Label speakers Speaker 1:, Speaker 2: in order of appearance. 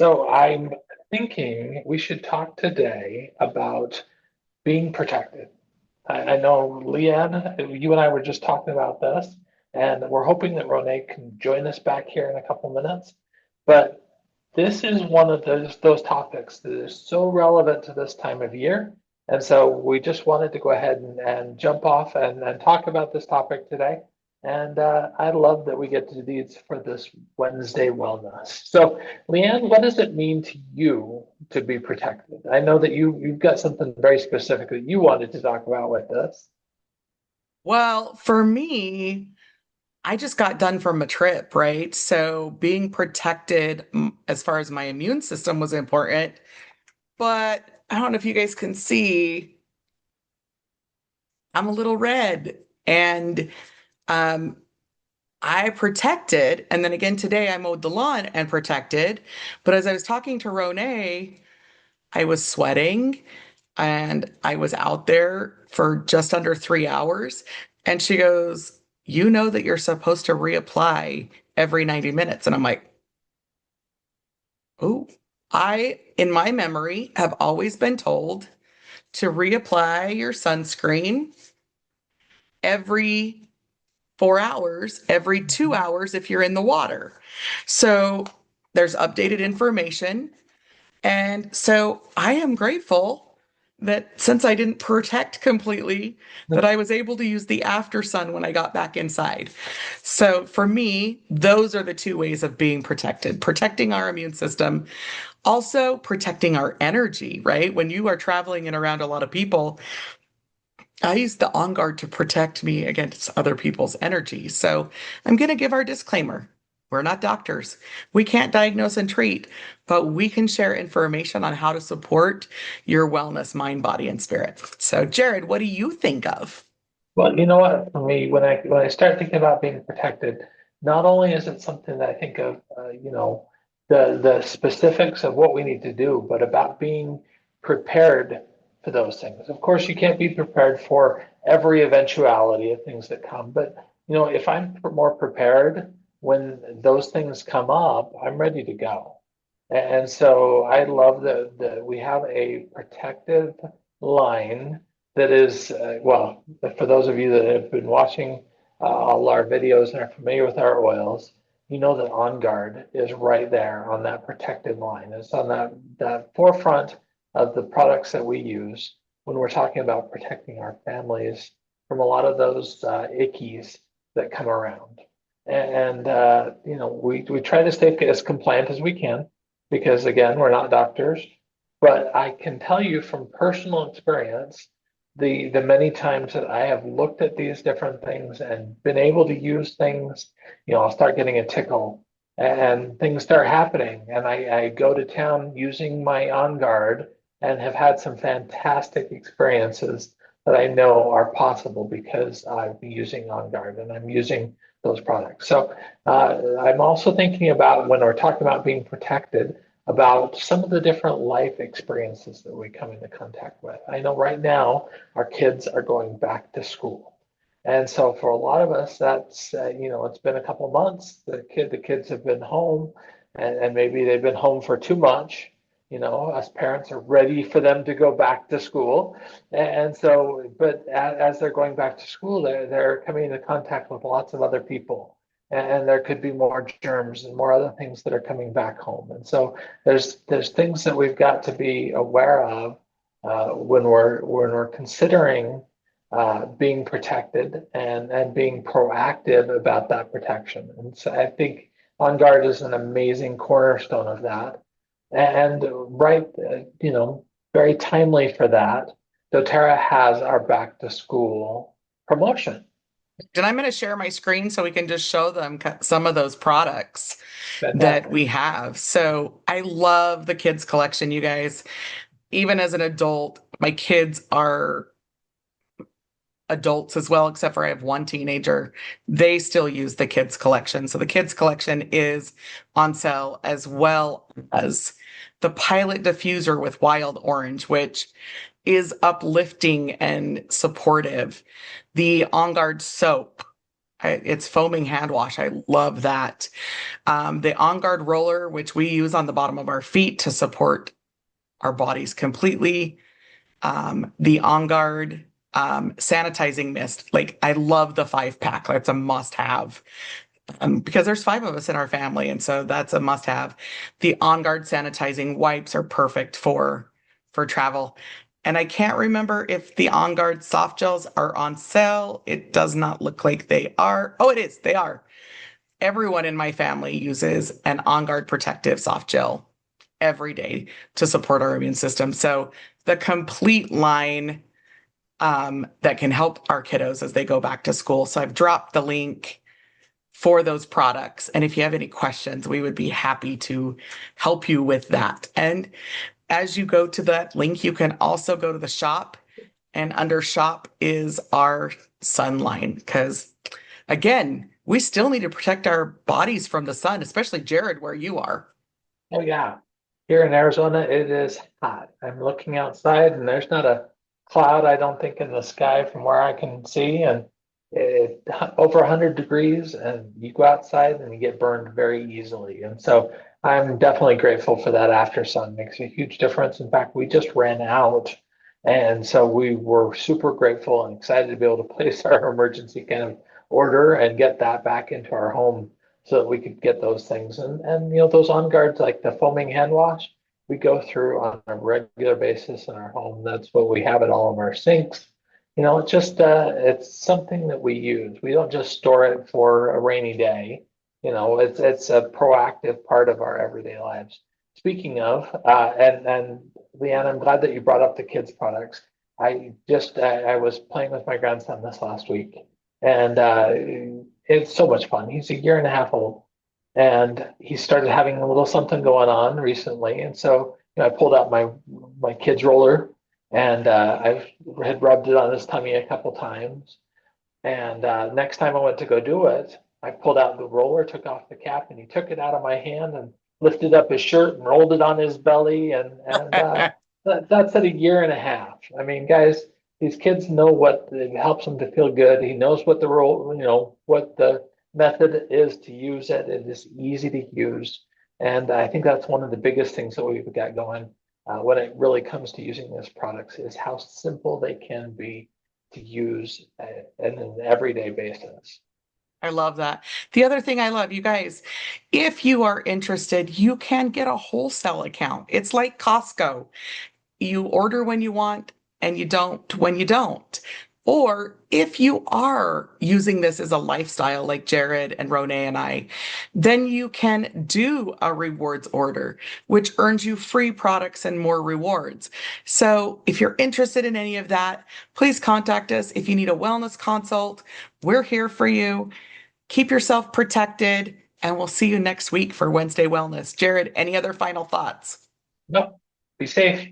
Speaker 1: So I'm thinking we should talk today about being protected. I know, Leanne, you and I were just talking about this, and we're hoping that Renee can join us back here in a couple minutes. But this is one of those topics that is so relevant to this time of year. And so we just wanted to go ahead and jump off and talk about this topic today. And I love that we get to do these for this Wednesday wellness. So, Leanne, what does it mean to you to be protected? I know that you've got something very specific that you wanted to talk about with this.
Speaker 2: Well, for me, I just got done from a trip, right? So being protected as far as my immune system was important. But I don't know if you guys can see, I'm a little red. And um, I protected. And then again today, I mowed the lawn and protected. But as I was talking to Ronay, I was sweating and I was out there for just under 3 hours. And she goes, "You know that you're supposed to reapply every 90 minutes." And I'm like, "Oh, in my memory, have always been told to reapply your sunscreen every 4 hours, every 2 hours if you're in the water." So there's updated information. And so I am grateful that since I didn't protect completely, that I was able to use the after sun when I got back inside. So for me, those are the two ways of being protected, protecting our immune system, also protecting our energy, right? When you are traveling and around a lot of people, I use the On Guard to protect me against other people's energy. So I'm going to give our disclaimer. We're not doctors. We can't diagnose and treat, but we can share information on how to support your wellness, mind, body, and spirit. So, Jared, what do you think of?
Speaker 1: Well, you know what? For me, when I start thinking about being protected, not only is it something that I think of, the specifics of what we need to do, but about being prepared for those things. Of course, you can't be prepared for every eventuality of things that come, but if I'm more prepared when those things come up, I'm ready to go. And so I love that we have a protective line that is, well, for those of you that have been watching all our videos and are familiar with our oils, you know that On Guard is right there on that protected line. It's on that forefront of the products that we use when we're talking about protecting our families from a lot of those ickies that come around. And we try to stay as compliant as we can because again, we're not doctors. But I can tell you from personal experience the many times that I have looked at these different things and been able to use things, I'll start getting a tickle and things start happening. And I go to town using my On Guard and have had some fantastic experiences that I know are possible because I've been using On Guard and I'm using those products. So I'm also thinking about when we're talking about being protected about some of the different life experiences that we come into contact with. I know right now our kids are going back to school. And so for a lot of us, that's, it's been a couple months. The kids have been home and maybe they've been home for too much. Us parents are ready for them to go back to school. And so, but as they're going back to school, they're coming into contact with lots of other people. And there could be more germs and more other things that are coming back home. And so there's things that we've got to be aware of when we're considering being protected and being proactive about that protection. And so I think On Guard is an amazing cornerstone of that. And right, very timely for that, doTERRA has our back to school promotion.
Speaker 2: And I'm going to share my screen so we can just show them some of those products that
Speaker 1: Fantastic.
Speaker 2: we have. So I love the kids collection, you guys. Even as an adult, my kids are adults as well, except for I have one teenager. They still use the kids collection. So the kids collection is on sale, as well as the Pilot diffuser with wild orange, which is uplifting and supportive. The On Guard soap. It's foaming hand wash. I love that. The On Guard roller, which we use on the bottom of our feet to support our bodies completely. The On Guard sanitizing mist. Like I love the 5 pack. That's a must have. Because there's 5 of us in our family, and so that's a must have. The On Guard sanitizing wipes are perfect for travel. And I can't remember if the On Guard soft gels are on sale. It does not look like they are. Oh, it is. They are. Everyone in my family uses an On Guard protective soft gel every day to support our immune system. So the complete line that can help our kiddos as they go back to school. So I've dropped the link for those products. And if you have any questions, we would be happy to help you with that. And as you go to that link, you can also go to the shop, and under shop is our sun line. Because again, we still need to protect our bodies from the sun, especially Jared, where you are.
Speaker 1: Oh yeah. Here in Arizona, it is hot. I'm looking outside and there's not a cloud, I don't think, in the sky from where I can see. And it over 100 degrees, and you go outside and you get burned very easily. And so I'm definitely grateful for that after sun. Makes a huge difference. In fact, we just ran out. And so we were super grateful and excited to be able to place our emergency kind of order and get that back into our home so that we could get those things. And those On Guards like the foaming hand wash, we go through on a regular basis in our home. That's what we have at all of our sinks. It's just it's something that we use. We don't just store it for a rainy day. It's a proactive part of our everyday lives. Speaking of, and Leanne, I'm glad that you brought up the kids' products. I was playing with my grandson this last week, and it's so much fun. He's a year and a half old, and he started having a little something going on recently. And so, I pulled out my kids roller, and I had rubbed it on his tummy a couple times. And next time I went to go do it, I pulled out the roller, took off the cap, and he took it out of my hand and lifted up his shirt and rolled it on his belly. And that's at a year and a half. I mean, guys, these kids know what it helps them to feel good. He knows what the role, what the method is to use it. It is easy to use. And I think that's one of the biggest things that we've got going when it really comes to using these products is how simple they can be to use on an everyday basis.
Speaker 2: I love that. The other thing I love, you guys, if you are interested, you can get a wholesale account. It's like Costco. You order when you want and you don't when you don't. Or if you are using this as a lifestyle like Jared and Ronay and I, then you can do a rewards order, which earns you free products and more rewards. So if you're interested in any of that, please contact us. If you need a wellness consult, we're here for you. Keep yourself protected, and we'll see you next week for Wednesday Wellness. Jared, any other final thoughts?
Speaker 1: No, be safe.